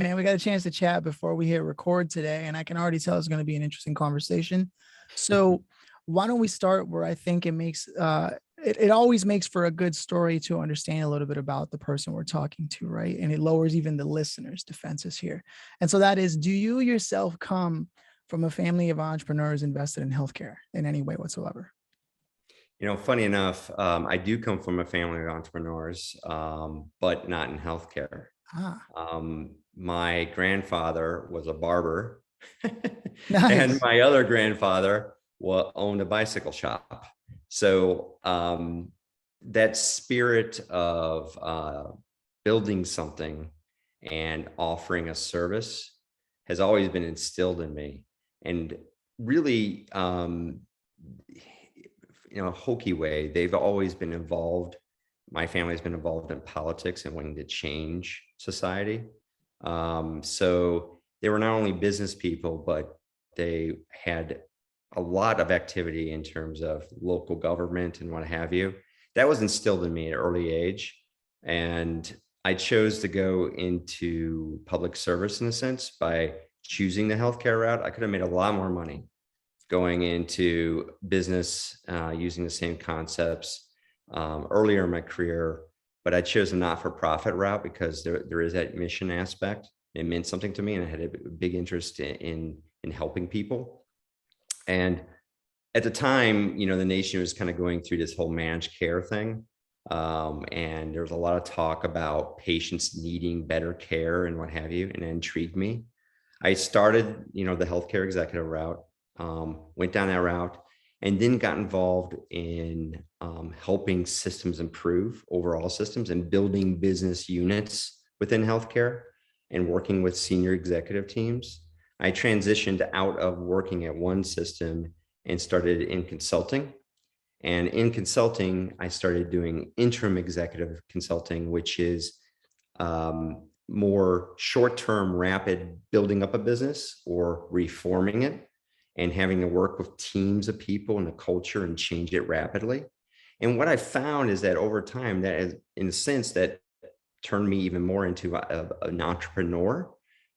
Man, we got a chance to chat before we hit record today, and I can already tell it's going to be an interesting conversation. So, why don't we start where I think it makes it always makes for a good story to understand a little bit about the person we're talking to, right? And it lowers even the listener's defenses here. And so that is, do you yourself come from a family of entrepreneurs invested in healthcare in any way whatsoever? Funny enough, I do come from a family of entrepreneurs, but not in healthcare. Ah, My grandfather was a barber, and nice. my other grandfather owned a bicycle shop. So that spirit of building something and offering a service has always been instilled in me. And really, a hokey way, they've always been involved. My family's been involved in politics and wanting to change society. So they were not only business people, but they had a lot of activity in terms of local government and what have you. That was instilled in me at an early age. And I chose to go into public service in a sense by choosing the healthcare route. I could have made a lot more money going into business using the same concepts earlier in my career, but I chose a not-for-profit route because there is that mission aspect. It meant something to me, and I had a big interest in helping people. And at the time, the nation was kind of going through this whole managed care thing. And there was a lot of talk about patients needing better care and what have you, and it intrigued me. I started, the healthcare executive route, went down that route, and then got involved in helping systems improve, overall systems, and building business units within healthcare and working with senior executive teams. I transitioned out of working at one system and started in consulting. And in consulting, I started doing interim executive consulting, which is more short-term, rapid building up a business or reforming it, and having to work with teams of people and a culture and change it rapidly. And what I found is that over time, that is, in a sense, that turned me even more into an entrepreneur,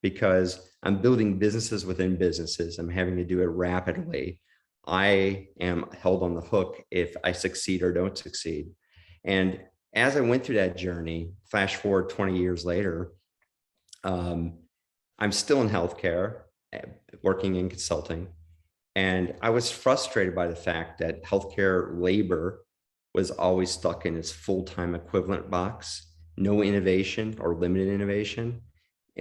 because I'm building businesses within businesses. I'm having to do it rapidly. I am held on the hook if I succeed or don't succeed. And as I went through that journey, flash forward 20 years later, I'm still in healthcare, working in consulting. And I was frustrated by the fact that healthcare labor was always stuck in its full-time equivalent box, no innovation or limited innovation,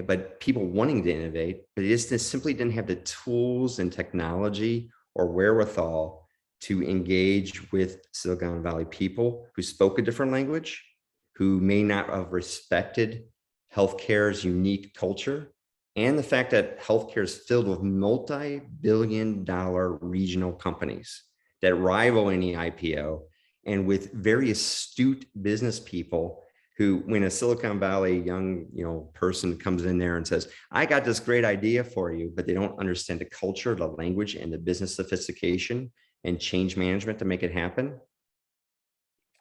but people wanting to innovate, but it just simply didn't have the tools and technology or wherewithal to engage with Silicon Valley people who spoke a different language, who may not have respected healthcare's unique culture, and the fact that healthcare is filled with multi-billion-dollar regional companies that rival any IPO, and with very astute business people who, when a Silicon Valley young person comes in there and says, I got this great idea for you, but they don't understand the culture, the language, and the business sophistication and change management to make it happen.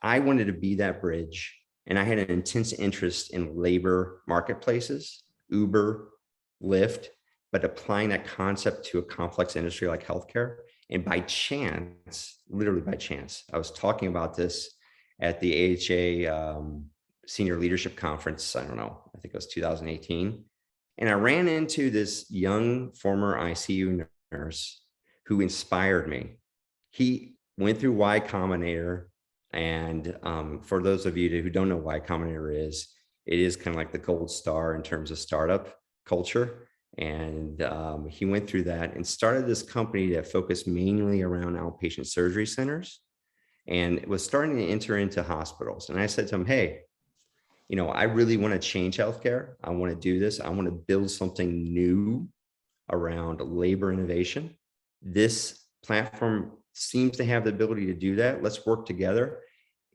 I wanted to be that bridge, and I had an intense interest in labor marketplaces, Uber, Lyft, but applying that concept to a complex industry like healthcare. And by chance, literally by chance, I was talking about this at the AHA Senior Leadership Conference. I don't know, I think it was 2018. And I ran into this young former ICU nurse who inspired me. He went through Y Combinator. And for those of you who don't know what Y Combinator is, it is kind of like the gold star in terms of startup culture. And he went through that and started this company that focused mainly around outpatient surgery centers, and it was starting to enter into hospitals. And I said to him, hey, I really want to change healthcare. I want to do this. I want to build something new around labor innovation. This platform seems to have the ability to do that. Let's work together.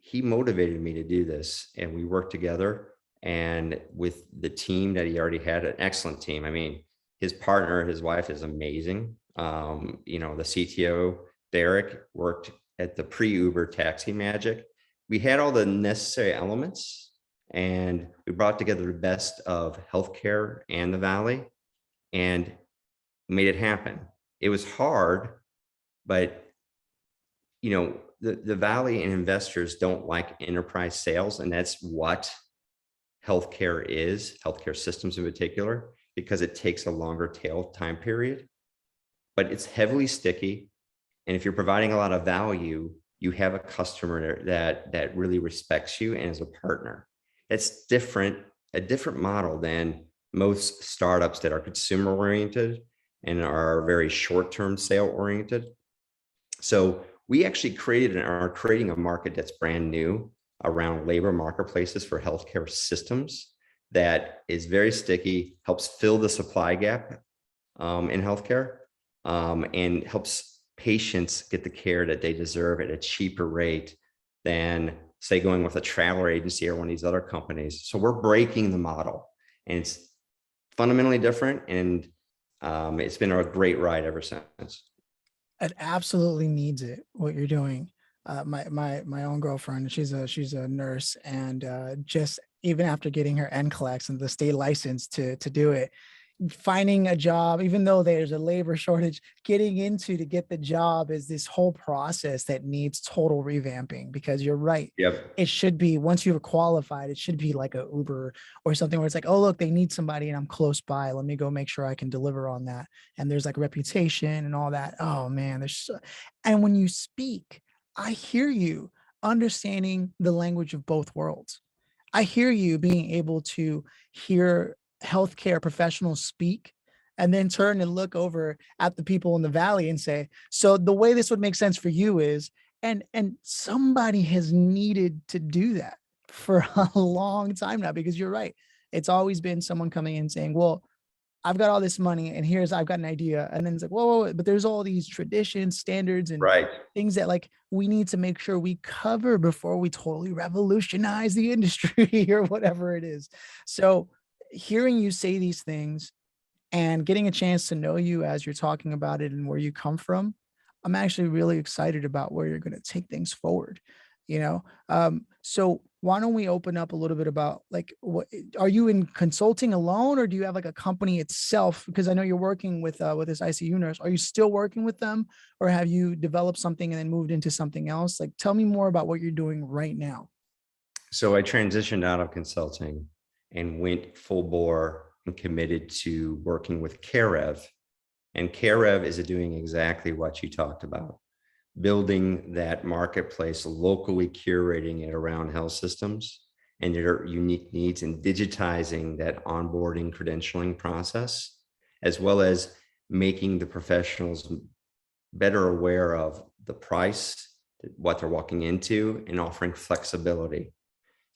He motivated me to do this, and we worked together. And with the team that he already had, an excellent team. I mean, his partner, his wife, is amazing. The CTO, Derek, worked at the pre-Uber Taxi Magic. We had all the necessary elements, And we brought together the best of healthcare and the Valley and made it happen. It was hard, but the Valley and investors don't like enterprise sales, and that's what healthcare is, healthcare systems in particular, because it takes a longer tail time period, but it's heavily sticky. And if you're providing a lot of value, you have a customer that really respects you and is a partner. It's a different model than most startups that are consumer oriented and are very short-term sale oriented. So we actually created and are creating a market that's brand new around labor marketplaces for healthcare systems that is very sticky, helps fill the supply gap in healthcare, and helps patients get the care that they deserve at a cheaper rate than, say, going with a travel agency or one of these other companies. So we're breaking the model, and it's fundamentally different, and it's been a great ride ever since. It absolutely needs it, what you're doing. My own girlfriend, she's a nurse, and just even after getting her NCLEX and the state license to do it, finding a job, even though there's a labor shortage, getting into to get the job is this whole process that needs total revamping, because you're right. Yep. It should be, once you're qualified, it should be like a Uber or something where it's like, oh, look, they need somebody and I'm close by. Let me go make sure I can deliver on that. And there's like reputation and all that. Oh man, and when you speak, I hear you understanding the language of both worlds. I hear you being able to hear healthcare professionals speak and then turn and look over at the people in the Valley and say, so the way this would make sense for you is, and somebody has needed to do that for a long time now, because you're right. It's always been someone coming in saying, well, I've got all this money and I've got an idea. And then it's like, whoa, but there's all these traditions, standards, and Right. things that like we need to make sure we cover before we totally revolutionize the industry or whatever it is. So hearing you say these things and getting a chance to know you as you're talking about it and where you come from, I'm actually really excited about where you're going to take things forward. So why don't we open up a little bit about, like, what are you in consulting alone, or do you have like a company itself? Because I know you're working with this ICU nurse. Are you still working with them, or have you developed something and then moved into something else? Like, tell me more about what you're doing right now. So I transitioned out of consulting and went full bore and committed to working with CareRev. And CareRev is doing exactly what you talked about, building that marketplace, locally curating it around health systems and their unique needs, and digitizing that onboarding credentialing process, as well as making the professionals better aware of the price, what they're walking into, and offering flexibility.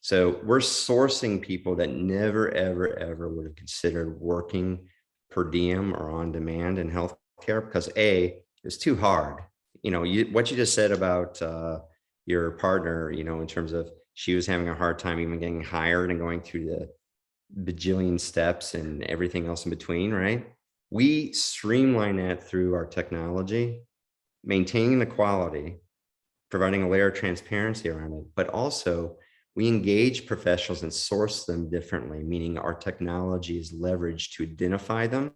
So we're sourcing people that never, ever, ever would have considered working per diem or on demand in healthcare, because it's too hard. What you just said about your partner, in terms of she was having a hard time even getting hired and going through the bajillion steps and everything else in between, right? We streamline that through our technology, maintaining the quality, providing a layer of transparency around it, but also we engage professionals and source them differently, meaning our technology is leveraged to identify them,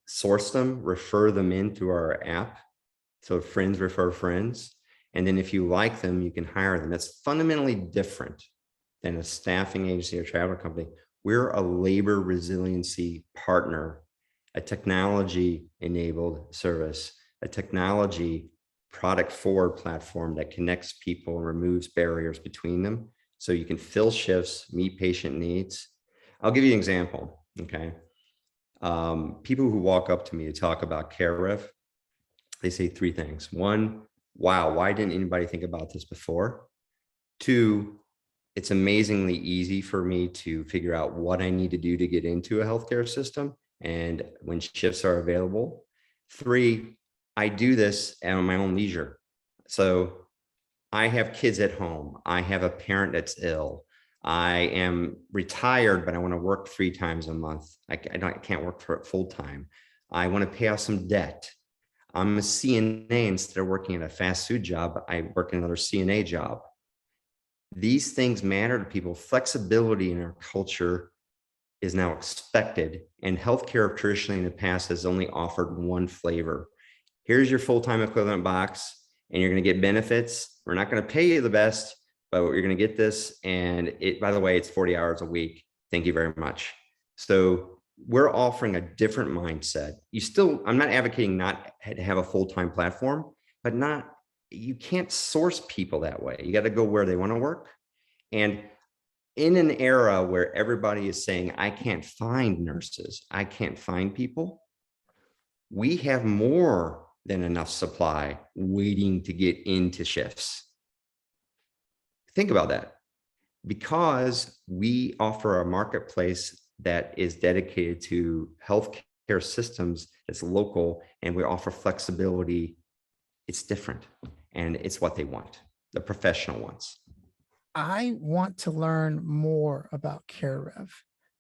source them, refer them in through our app. So friends refer friends. And then if you like them, you can hire them. That's fundamentally different than a staffing agency or travel company. We're a labor resiliency partner, a technology enabled service, a technology product forward platform that connects people and removes barriers between them so you can fill shifts, meet patient needs. I'll give you an example. Okay. People who walk up to me to talk about CareRev, they say three things. One, wow, why didn't anybody think about this before? Two, it's amazingly easy for me to figure out what I need to do to get into a healthcare system and when shifts are available. Three, I do this at my own leisure. So I have kids at home. I have a parent that's ill. I am retired, but I want to work 3 times a month. I can't work for it full time. I want to pay off some debt. I'm a CNA. Instead of working at a fast food job, I work in another CNA job. These things matter to people. Flexibility in our culture is now expected, and healthcare traditionally in the past has only offered one flavor. Here's your full-time equivalent box, and you're going to get benefits. We're not going to pay you the best, but you're going to get this. And it, by the way, it's 40 hours a week. Thank you very much. So we're offering a different mindset. I'm not advocating not to have a full-time platform, but you can't source people that way. You got to go where they want to work. And in an era where everybody is saying, I can't find nurses, I can't find people, we have more than enough supply waiting to get into shifts. Think about that. Because we offer a marketplace that is dedicated to healthcare systems that's local, and we offer flexibility, it's different. And it's what they want, the professional ones. I want to learn more about CareRev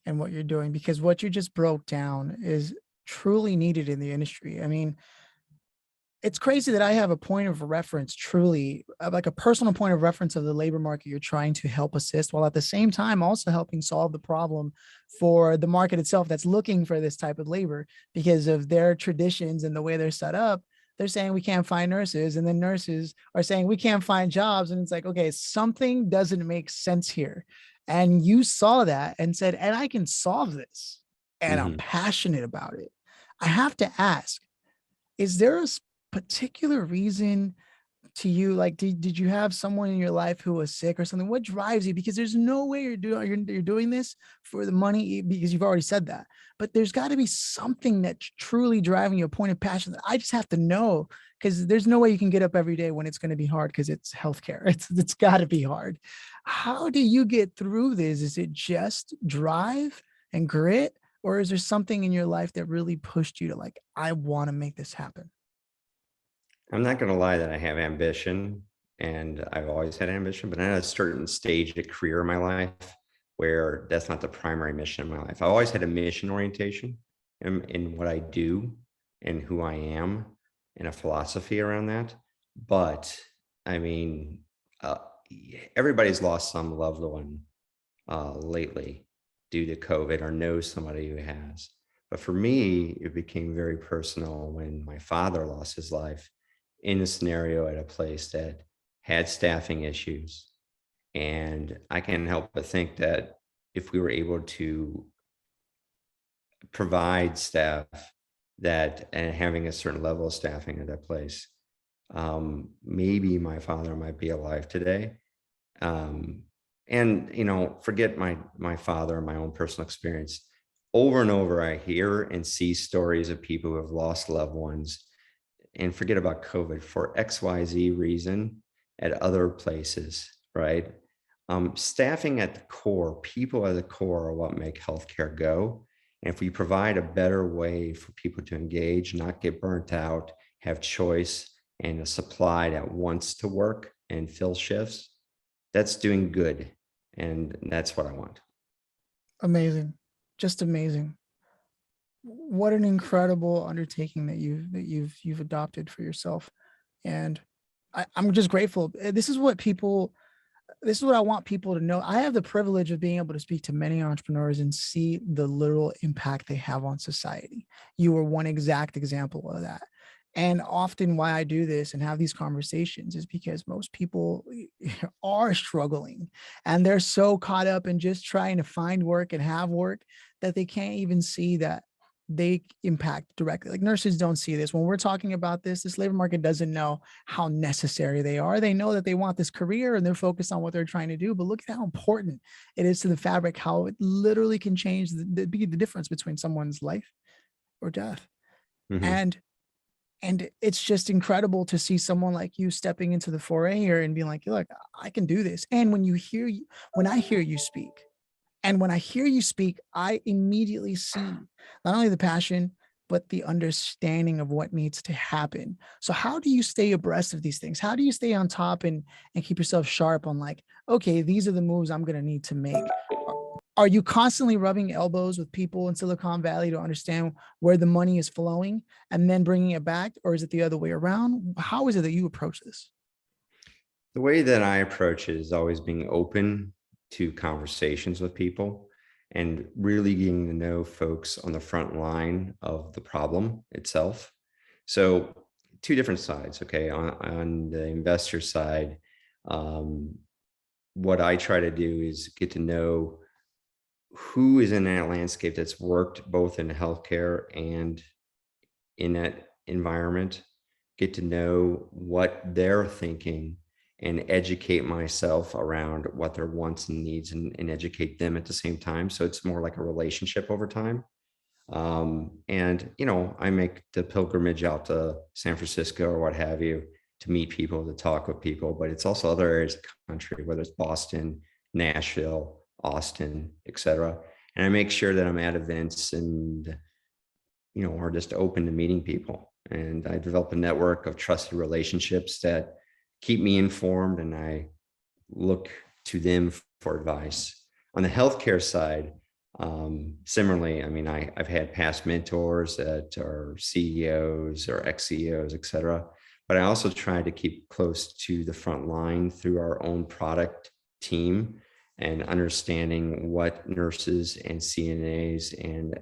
and what you're doing, because what you just broke down is truly needed in the industry. I mean, it's crazy that I have a point of reference, truly like a personal point of reference of the labor market you're trying to help assist, while at the same time also helping solve the problem for the market itself that's looking for this type of labor because of their traditions and the way they're set up. They're saying we can't find nurses, and then nurses are saying we can't find jobs. And it's like, okay, something doesn't make sense here. And you saw that and said, and I can solve this. And I'm Mhm. passionate about it. I have to ask, is there a particular reason to you? Like, did you have someone in your life who was sick or something? What drives you? Because there's no way you're doing this for the money, because you've already said that. But there's got to be something that's truly driving you, a point of passion that I just have to know, because there's no way you can get up every day when it's going to be hard, because it's healthcare. It's got to be hard. How do you get through this? Is it just drive and grit, or is there something in your life that really pushed you to like, I want to make this happen? I'm not going to lie that I have ambition, and I've always had ambition, but I'm at a certain stage of career in my life where that's not the primary mission in my life. I always had a mission orientation in what I do and who I am, and a philosophy around that. But I mean, uh, everybody's lost some loved one lately due to COVID, or knows somebody who has. But for me, it became very personal when my father lost his life in a scenario at a place that had staffing issues. And I can't help but think that if we were able to provide staff that, and having a certain level of staffing at that place, maybe my father might be alive today. Um, and forget my father and my own personal experience. Over and over, I hear and see stories of people who have lost loved ones, and forget about COVID, for XYZ reason at other places, right? Staffing at the core, people at the core are what make healthcare go. And if we provide a better way for people to engage, not get burnt out, have choice, and a supply that wants to work and fill shifts, that's doing good. And that's what I want. Amazing. Just amazing. What an incredible undertaking that you've adopted for yourself. And I'm just grateful. This is what I want people to know. I have the privilege of being able to speak to many entrepreneurs and see the literal impact they have on society. You are one exact example of that. And often why I do this and have these conversations is because most people are struggling, and they're so caught up in just trying to find work and have work that they can't even see that they impact directly. Like, nurses don't see this. When we're talking about this labor market doesn't know how necessary they are. They know that they want this career and they're focused on what they're trying to do, but look at how important it is to the fabric, how it literally can change be the difference between someone's life or death. Mhm. And it's just incredible to see someone like you stepping into the foray here and being like, look, I can do this. And when I hear you speak, and when I hear you speak, I immediately see not only the passion, but the understanding of what needs to happen. So how do you stay abreast of these things? How do you stay on top and keep yourself sharp on like, okay, these are the moves I'm going to need to make? Are you constantly rubbing elbows with people in Silicon Valley to understand where the money is flowing and then bringing it back? Or is it the other way around? How is it that you approach this? The way that I approach it is always being open to conversations with people and really getting to know folks on the front line of the problem itself. So, two different sides. Okay, on the investor side, um, what I try to do is get to know who is in that landscape that's worked both in healthcare and in that environment, get to know what they're thinking and educate myself around what their wants and needs, and educate them at the same time. So it's more like a relationship over time. And, I make the pilgrimage out to San Francisco or what have you to meet people, to talk with people, but it's also other areas of the country, whether it's Boston, Nashville, Austin, et cetera. And I make sure that I'm at events and, are just open to meeting people. And I develop a network of trusted relationships that keep me informed, and I look to them for advice. On the healthcare side, similarly, I mean, I've had past mentors that are CEOs or ex-CEOs, et cetera, but I also try to keep close to the front line through our own product team and understanding what nurses and CNAs and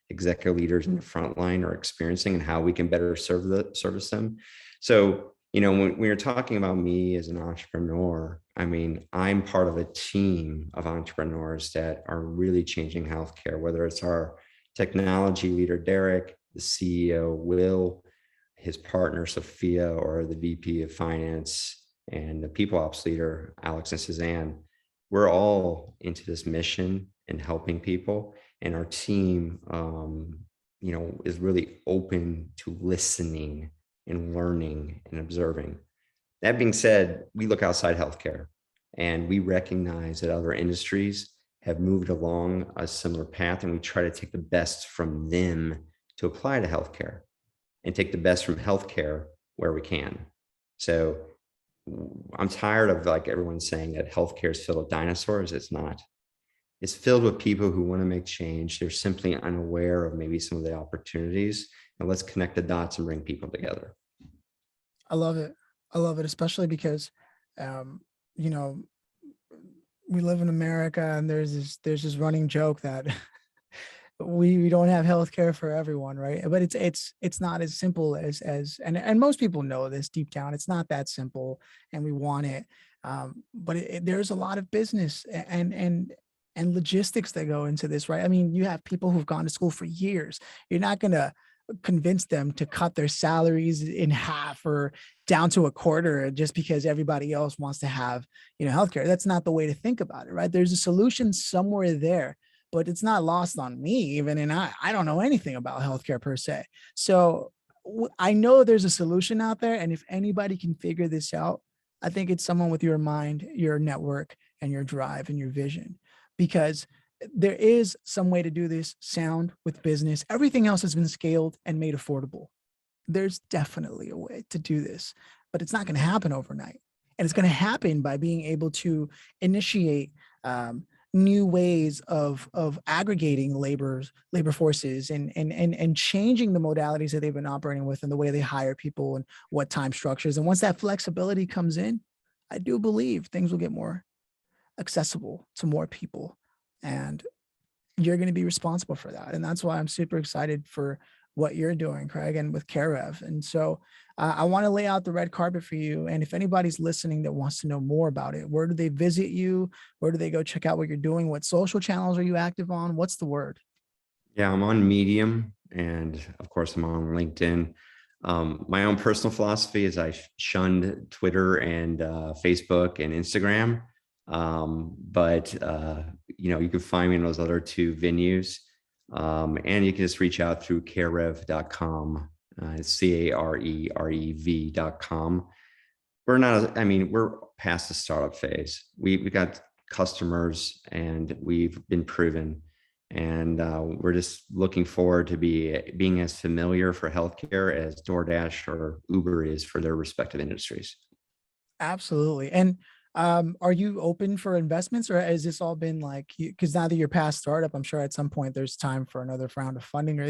executive leaders in the front line are experiencing and how we can better service them. So, when you're talking about me as an entrepreneur, I mean, I'm part of a team of entrepreneurs that are really changing healthcare, whether it's our technology leader, Derek, the CEO, Will, his partner, Sophia, or the VP of finance and the people ops leader, Alex and Suzanne. We're all into this mission and helping people. And our team, is really open to listening and learning and observing. That being said, we look outside healthcare and we recognize that other industries have moved along a similar path, and we try to take the best from them to apply to healthcare and take the best from healthcare where we can. So I'm tired of like everyone saying that healthcare is filled with dinosaurs. It's not. It's filled with people who want to make change. They're simply unaware of maybe some of the opportunities. And let's connect the dots and bring people together. I love it. I love it, especially because, um, you know, we live in America, and there's this running joke that we don't have healthcare for everyone, right? But it's not as simple and most people know this deep down. It's not that simple, and we want it. But there's a lot of business and logistics that go into this, right? I mean, you have people who've gone to school for years. You're not gonna convince them to cut their salaries in half or down to a quarter just because everybody else wants to have, healthcare. That's not the way to think about it, right? There's a solution somewhere there, but it's not lost on me even. And I don't know anything about healthcare per se. So I know there's a solution out there. And if anybody can figure this out, I think it's someone with your mind, your network, and your drive and your vision, because there is some way to do this sound with business. Everything else has been scaled and made affordable. There's definitely a way to do this, but it's not going to happen overnight. And it's going to happen by being able to initiate new ways of aggregating labor forces and changing the modalities that they've been operating with and the way they hire people and what time structures. And once that flexibility comes in, I do believe things will get more accessible to more people. And you're going to be responsible for that. And that's why I'm super excited for what you're doing, Craig, and with CareRev. And so I want to lay out the red carpet for you. And if anybody's listening that wants to know more about it, where do they visit you? Where do they go check out what you're doing? What social channels are you active on? What's the word? Yeah, I'm on Medium, and of course, I'm on LinkedIn. My own personal philosophy is I shunned Twitter and Facebook and Instagram. But you can find me in those other two venues. And you can just reach out through carerev.com. It's carerev.com. We're past the startup phase. We got customers and we've been proven. And we're just looking forward to being as familiar for healthcare as DoorDash or Uber is for their respective industries. Absolutely. And are you open for investments, or has this all been like, because now that you're past startup, I'm sure at some point there's time for another round of funding, or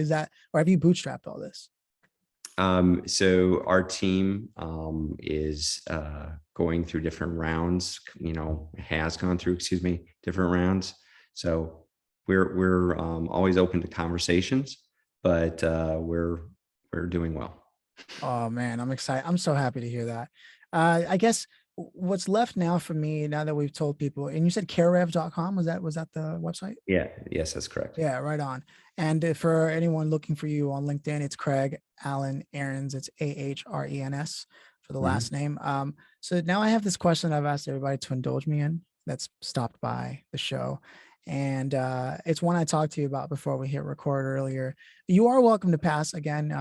have you bootstrapped all this? So our team is going through different rounds, has gone through, different rounds. So we're always open to conversations, but we're doing well. Oh man, I'm excited. I'm so happy to hear that. I guess what's left now for me, now that we've told people, and you said carerev.com, was that the website? Yeah. Yes, that's correct. Yeah, right on. And for anyone looking for you on LinkedIn, it's Craig Allan Ahrens. It's Ahrens for the Mhm. last name. So now I have this question I've asked everybody to indulge me in that's stopped by the show. And it's one I talked to you about before we hit record earlier. You are welcome to pass again.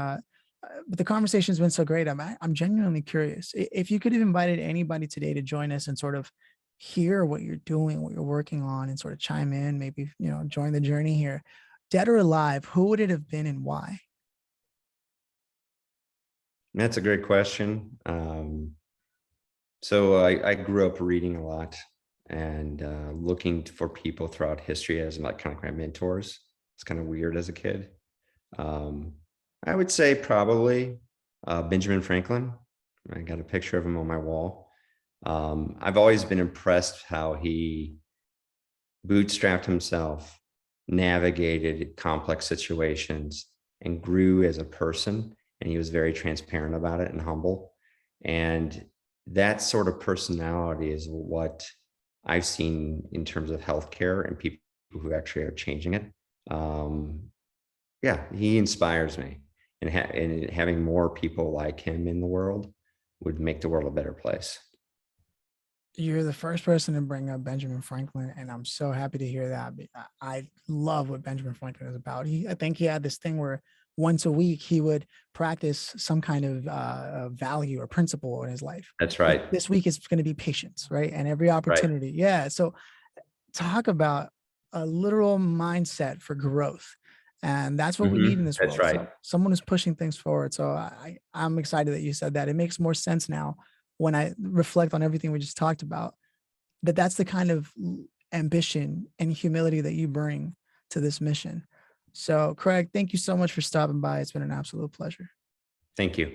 But the conversation's been so great. I'm genuinely curious. If you could have invited anybody today to join us and sort of hear what you're doing, what you're working on, and sort of chime in, maybe, join the journey here, dead or alive, who would it have been and why? That's a great question. So I grew up reading a lot and looking for people throughout history as like kind of my mentors. It's kind of weird as a kid. Um, I would say probably Benjamin Franklin. I got a picture of him on my wall. I've always been impressed how he bootstrapped himself, navigated complex situations, and grew as a person. And he was very transparent about it and humble. And that sort of personality is what I've seen in terms of healthcare and people who actually are changing it. Yeah, he inspires me, and having more people like him in the world would make the world a better place. You're the first person to bring up Benjamin Franklin, and I'm so happy to hear that. I love what Benjamin Franklin is about. I think he had this thing where once a week he would practice some kind of value or principle in his life. That's Like right. this week is going to be patience, right? And every Right. opportunity, yeah. So talk about a literal mindset for growth, and that's what we need in this That's world. right. So someone who's pushing things forward. So I'm excited that you said that. It makes more sense now when I reflect on everything we just talked about, that's the kind of ambition and humility that you bring to this mission. So Craig, thank you so much for stopping by. It's been an absolute pleasure. Thank you.